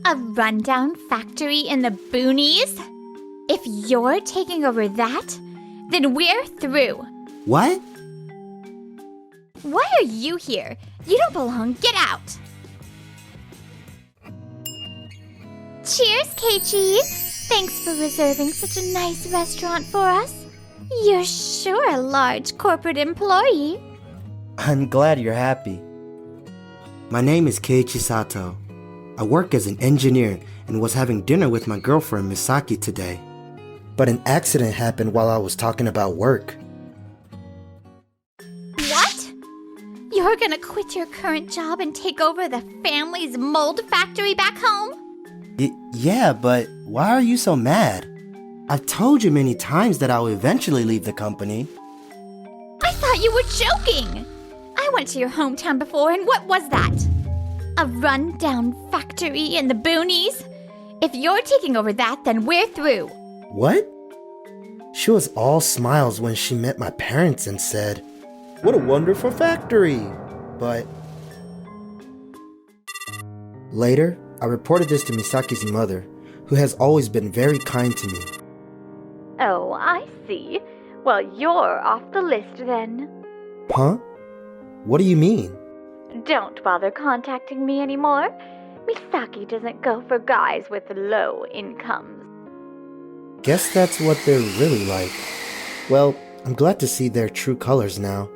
A rundown factory in the boonies? If you're taking over that, then we're through. What? Why are you here? You don't belong. Get out. Cheers, Keiichi. Thanks for reserving such a nice restaurant for us. You're sure a large corporate employee. I'm glad you're happy. My name is Keiichi Sato. I work as an engineer and was having dinner with my girlfriend Misaki today. But an accident happened while I was talking about work. What? You're gonna quit your current job and take over the family's mold factory back home? Yeah, but why are you so mad? I've told you many times that I'll eventually leave the company. I thought you were joking. I went to your hometown before, and what was that? A rundown factory in the boonies? If you're taking over that, then we're through. What? She was all smiles when she met my parents and said, "What a wonderful factory!" But later, I reported this to Misaki's mother, who has always been very kind to me. Oh, I see. Well, you're off the list then. Huh? What do you mean? Don't bother contacting me anymore. Misaki doesn't go for guys with low incomes. Guess that's what they're really like. Well, I'm glad to see their true colors now.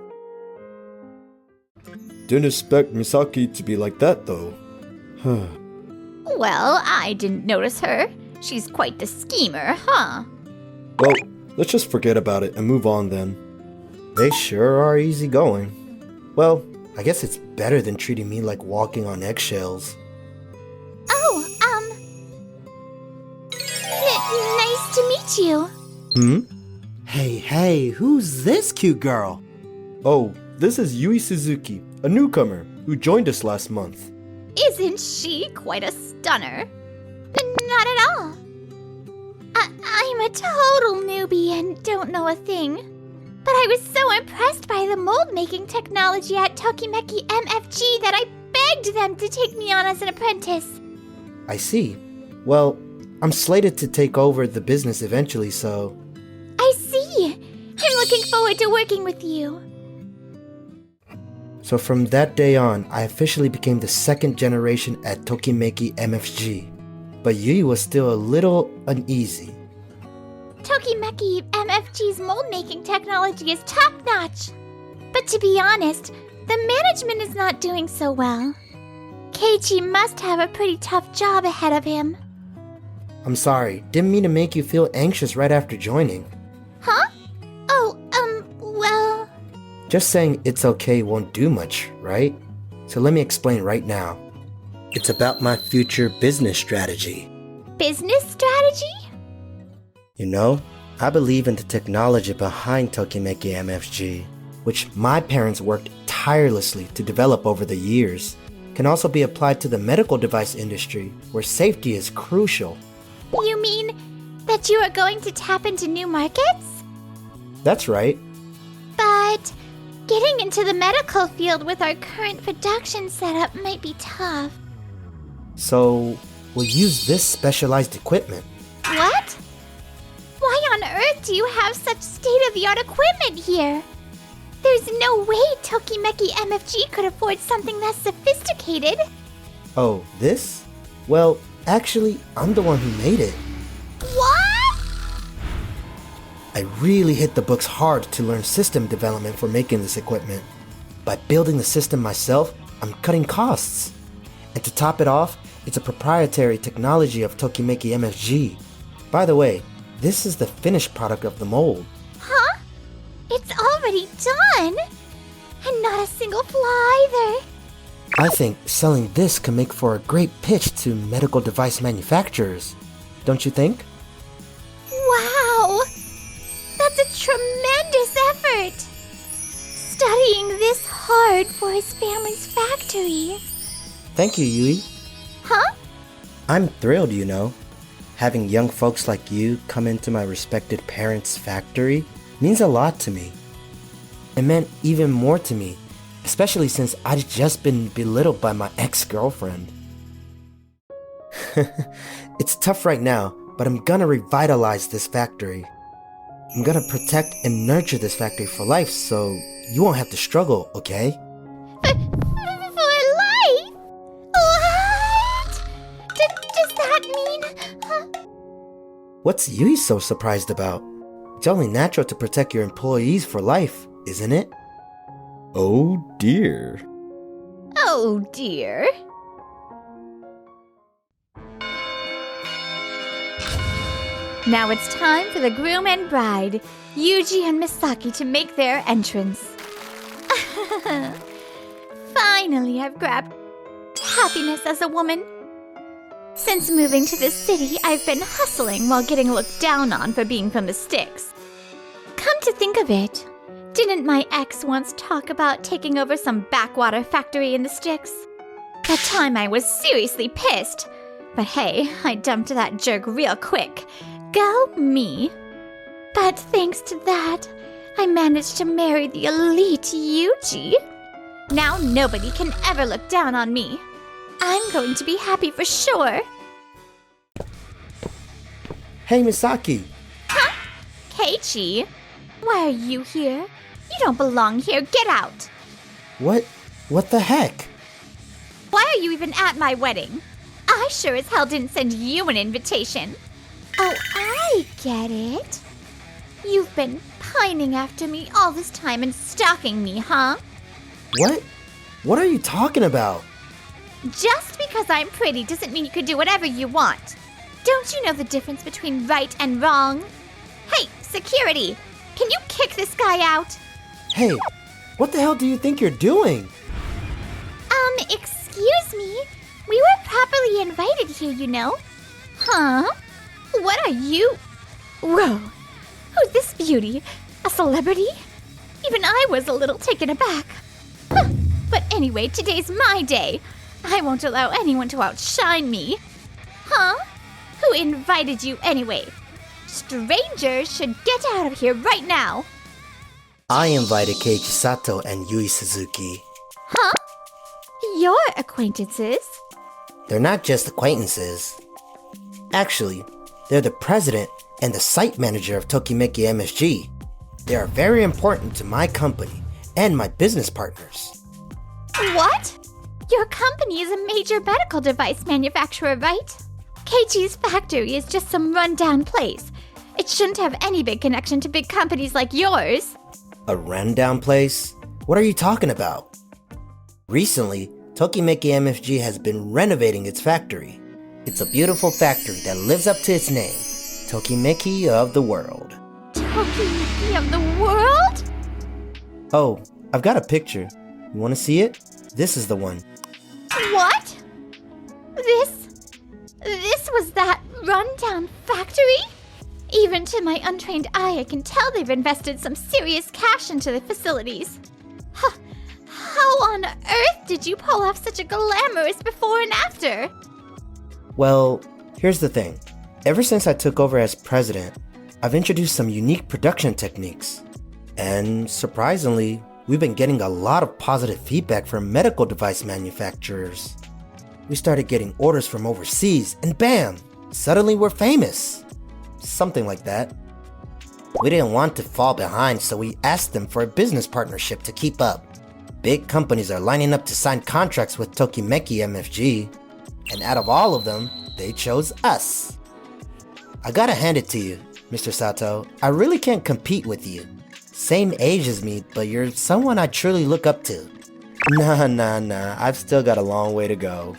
Didn't expect Misaki to be like that, though. Well, I didn't notice her. She's quite the schemer, huh? Well, let's just forget about it and move on then. They sure are easygoing. Well, I guess it's better than treating me like walking on eggshells. Oh, nice to meet you. Hey, who's this cute girl? Oh, this is Yui Suzuki, a newcomer who joined us last month. Isn't she quite a stunner? Not at all. I'm a total newbie and don't know a thing. But I was so impressed by the mold-making technology at Tokimeki MFG that I begged them to take me on as an apprentice. I see. Well, I'm slated to take over the business eventually, so... I see. I'm looking forward to working with you. So from that day on, I officially became the second generation at Tokimeki MFG. But Yui was still a little uneasy. Tokimeki MFG's mold-making technology is top-notch. But to be honest, the management is not doing so well. Keiichi must have a pretty tough job ahead of him. I'm sorry, didn't mean to make you feel anxious right after joining. Huh? Oh, well... Just saying it's okay won't do much, right? So let me explain right now. It's about my future business strategy. Business strategy? You know, I believe in the technology behind Tokimeki MFG, which my parents worked tirelessly to develop over the years, can also be applied to the medical device industry, where safety is crucial. You mean that you are going to tap into new markets? That's right. But getting into the medical field with our current production setup might be tough. So, we'll use this specialized equipment. What? Why on earth do you have such state-of-the-art equipment here? There's no way Tokimeki MFG could afford something that sophisticated. Oh, this? Well, actually, I'm the one who made it. What? I really hit the books hard to learn system development for making this equipment. By building the system myself, I'm cutting costs. And to top it off, it's a proprietary technology of Tokimeki MFG. By the way, this is the finished product of the mold. Huh? It's already done? And not a single flaw either. I think selling this can make for a great pitch to medical device manufacturers. Don't you think? Wow! That's a tremendous effort! Studying this hard for his family's factory. Thank you, Yui. Huh? I'm thrilled, you know. Having young folks like you come into my respected parents' factory means a lot to me. It meant even more to me, especially since I'd just been belittled by my ex-girlfriend. It's tough right now, but I'm gonna revitalize this factory. I'm gonna protect and nurture this factory for life, so you won't have to struggle, okay? For life? What? Does that mean... What's Yui so surprised about? It's only natural to protect your employees for life, isn't it? Oh dear. Oh dear. Now it's time for the groom and bride, Yuji and Misaki, to make their entrance. Finally, I've grabbed happiness as a woman. Since moving to this city, I've been hustling while getting looked down on for being from the sticks. Come to think of it, didn't my ex once talk about taking over some backwater factory in the sticks? That time I was seriously pissed. But hey, I dumped that jerk real quick. Go me. But thanks to that, I managed to marry the elite Yuji. Now nobody can ever look down on me. I'm going to be happy for sure. Hey, Misaki! Huh? Keiichi? Why are you here? You don't belong here. Get out. What the heck? Why are you even at my wedding? I sure as hell didn't send you an invitation. Oh, I get it. You've been pining after me all this time and stalking me, huh? What? What are you talking about? Just because I'm pretty doesn't mean you can do whatever you want. Don't you know the difference between right and wrong? Hey, security! Can you kick this guy out? Hey, what the hell do you think you're doing? Excuse me? We were properly invited here, you know. Huh? What are you? Whoa. Who's this beauty? A celebrity? Even I was a little taken aback. Huh. But anyway, today's my day. I won't allow anyone to outshine me. Huh? Who invited you anyway? Strangers should get out of here right now. I invited Keiichi Sato and Yui Suzuki. Huh? Your acquaintances? They're not just acquaintances. Actually, they're the president and the site manager of Tokimeki MSG. They are very important to my company and my business partners. What? Your company is a major medical device manufacturer, right? Keiichi's factory is just some rundown place. It shouldn't have any big connection to big companies like yours. A rundown place? What are you talking about? Recently, Tokimeki MSG has been renovating its factory. It's a beautiful factory that lives up to its name, Tokimeki of the World. Tokimeki of the World? Oh, I've got a picture. You want to see it? This is the one. What? This was that rundown factory? Even to my untrained eye, I can tell they've invested some serious cash into the facilities. Huh. How on earth did you pull off such a glamorous before and after? Well, here's the thing. Ever since I took over as president, I've introduced some unique production techniques. And surprisingly, we've been getting a lot of positive feedback from medical device manufacturers. We started getting orders from overseas, and bam! Suddenly we're famous. Something like that. We didn't want to fall behind, so we asked them for a business partnership to keep up. Big companies are lining up to sign contracts with Tokimeki MFG, and out of all of them, they chose us. I gotta hand it to you, Mr. Sato. I really can't compete with you. Same age as me, but you're someone I truly look up to. Nah, I've still got a long way to go.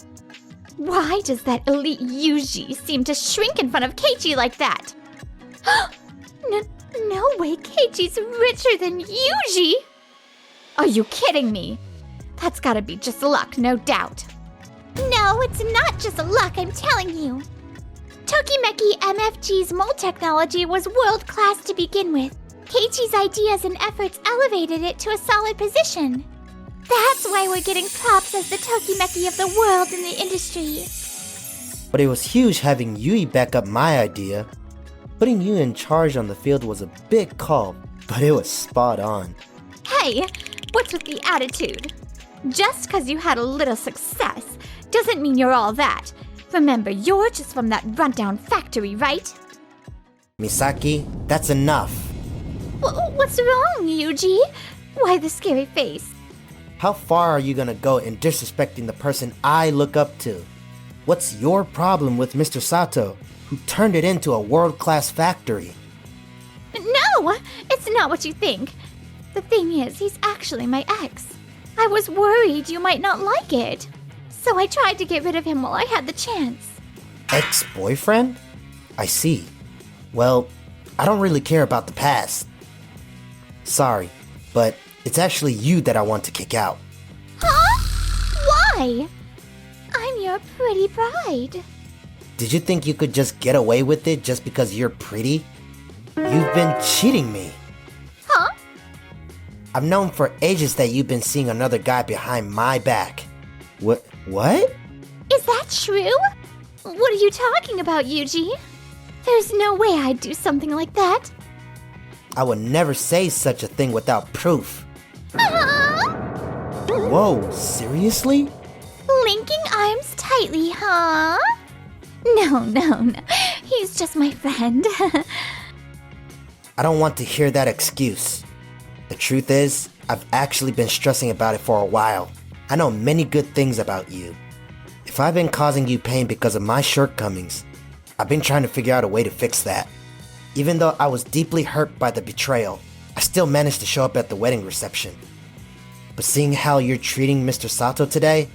Why does that elite Yuji seem to shrink in front of Keiichi like that? No way Keiichi's richer than Yuji! Are you kidding me? That's gotta be just luck, no doubt. No, it's not just luck, I'm telling you. Tokimeki MFG's mold technology was world-class to begin with. Keiichi's ideas and efforts elevated it to a solid position. That's why we're getting props as the Tokimeki of the world in the industry. But it was huge having Yui back up my idea. Putting you in charge on the field was a big call, but it was spot on. Hey, what's with the attitude? Just because you had a little success doesn't mean you're all that. Remember, you're just from that rundown factory, right? Misaki, that's enough. What's wrong, Yuji? Why the scary face? How far are you gonna go in disrespecting the person I look up to? What's your problem with Mr. Sato, who turned it into a world-class factory? No, it's not what you think. The thing is, he's actually my ex. I was worried you might not like it, so I tried to get rid of him while I had the chance. Ex-boyfriend? I see. Well, I don't really care about the past. Sorry, but it's actually you that I want to kick out. Huh? Why? I'm your pretty bride. Did you think you could just get away with it just because you're pretty? You've been cheating me. Huh? I've known for ages that you've been seeing another guy behind my back. What? Is that true? What are you talking about, Yuji? There's no way I'd do something like that. I would never say such a thing without proof. Huh? Whoa, seriously? Linking arms tightly, huh? No. He's just my friend. I don't want to hear that excuse. The truth is, I've actually been stressing about it for a while. I know many good things about you. If I've been causing you pain because of my shortcomings, I've been trying to figure out a way to fix that. Even though I was deeply hurt by the betrayal, I still managed to show up at the wedding reception. But seeing how you're treating Mr. Sato today,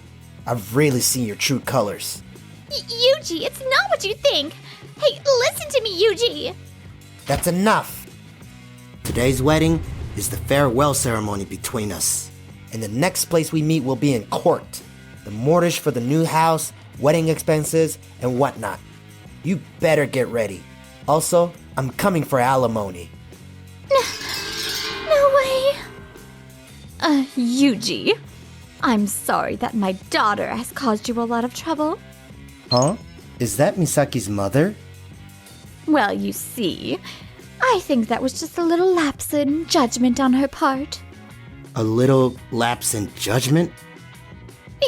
I've really seen your true colors. Yuji, it's not what you think. Hey, listen to me, Yuji. That's enough. Today's wedding is the farewell ceremony between us. And the next place we meet will be in court. The mortgage for the new house, wedding expenses, and whatnot. You better get ready. Also, I'm coming for alimony. No way. Yuji, I'm sorry that my daughter has caused you a lot of trouble. Huh? Is that Misaki's mother? Well, you see, I think that was just a little lapse in judgment on her part. A little lapse in judgment?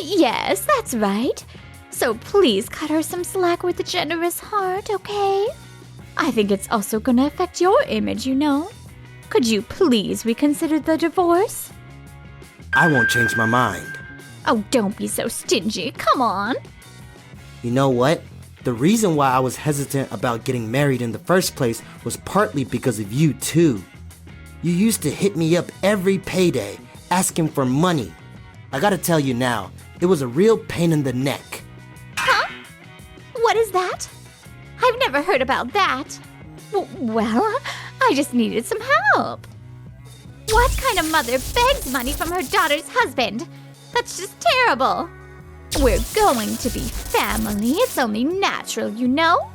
Yes, that's right. So please cut her some slack with a generous heart, okay? I think it's also gonna affect your image, you know. Could you please reconsider the divorce? I won't change my mind. Oh, don't be so stingy. Come on. You know what? The reason why I was hesitant about getting married in the first place was partly because of you too. You used to hit me up every payday, asking for money. I gotta tell you now, it was a real pain in the neck. Huh? What is that? I've never heard about that. Well, I just needed some help. What kind of mother begs money from her daughter's husband? That's just terrible. We're going to be family. It's only natural, you know?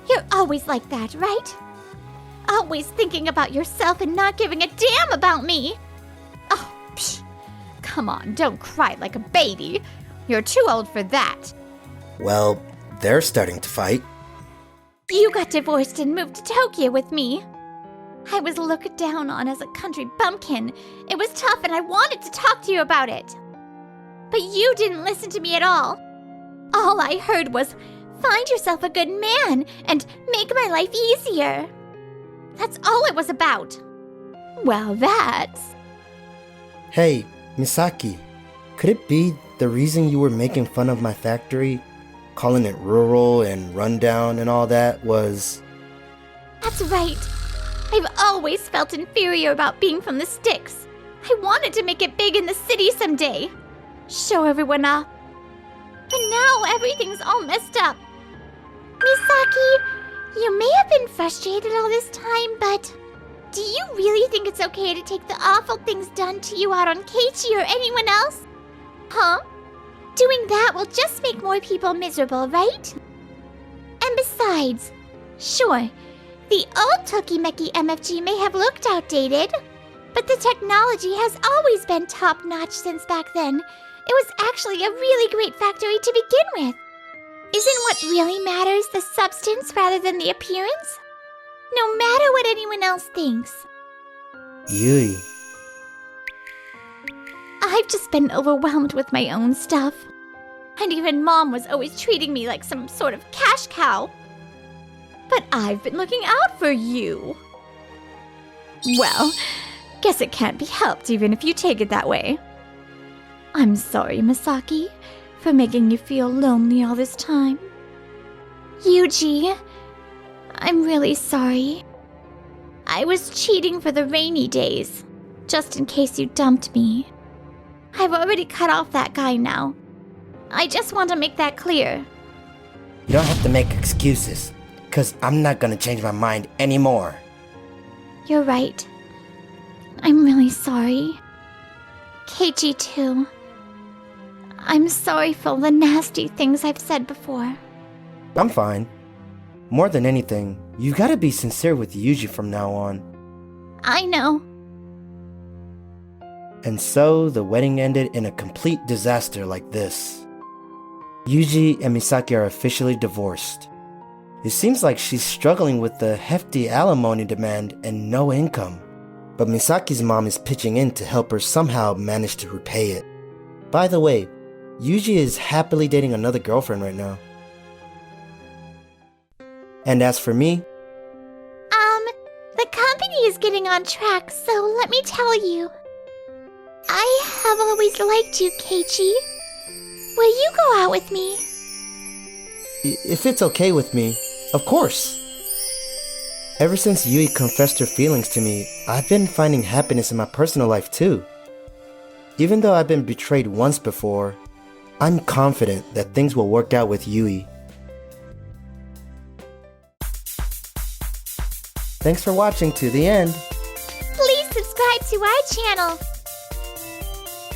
You're always like that, right? Always thinking about yourself and not giving a damn about me. Oh, psh. Come on, don't cry like a baby. You're too old for that. Well, they're starting to fight. You got divorced and moved to Tokyo with me. I was looked down on as a country bumpkin. It was tough and I wanted to talk to you about it. But you didn't listen to me at all. All I heard was, find yourself a good man and make my life easier. That's all it was about. Well, that's... Hey, Misaki, could it be the reason you were making fun of my factory, calling it rural and rundown and all that was... That's right. I've always felt inferior about being from the sticks. I wanted to make it big in the city someday. Show everyone off. But now everything's all messed up. Misaki, you may have been frustrated all this time, but do you really think it's okay to take the awful things done to you out on Keiichi or anyone else? Huh? Doing that will just make more people miserable, right? And besides, sure, the old Tokimeki MFG may have looked outdated, but the technology has always been top-notch since back then. It was actually a really great factory to begin with. Isn't what really matters the substance rather than the appearance? No matter what anyone else thinks. Yui. I've just been overwhelmed with my own stuff. And even Mom was always treating me like some sort of cash cow. But I've been looking out for you. Well, guess it can't be helped even if you take it that way. I'm sorry, Misaki, for making you feel lonely all this time. Yuji, I'm really sorry. I was cheating for the rainy days, just in case you dumped me. I've already cut off that guy now. I just want to make that clear. You don't have to make excuses, because I'm not going to change my mind anymore. You're right. I'm really sorry. Keiichi too. I'm sorry for all the nasty things I've said before. I'm fine. More than anything, you gotta be sincere with Yuji from now on. I know. And so, the wedding ended in a complete disaster like this. Yuji and Misaki are officially divorced. It seems like she's struggling with the hefty alimony demand and no income. But Misaki's mom is pitching in to help her somehow manage to repay it. By the way, Yuji is happily dating another girlfriend right now. And as for me, the company is getting on track, so let me tell you. I have always liked you, Keiichi. Will you go out with me? if it's okay with me, of course. Ever since Yui confessed her feelings to me, I've been finding happiness in my personal life too. Even though I've been betrayed once before, I'm confident that things will work out with Yui. Thanks for watching to the end. Please subscribe to our channel.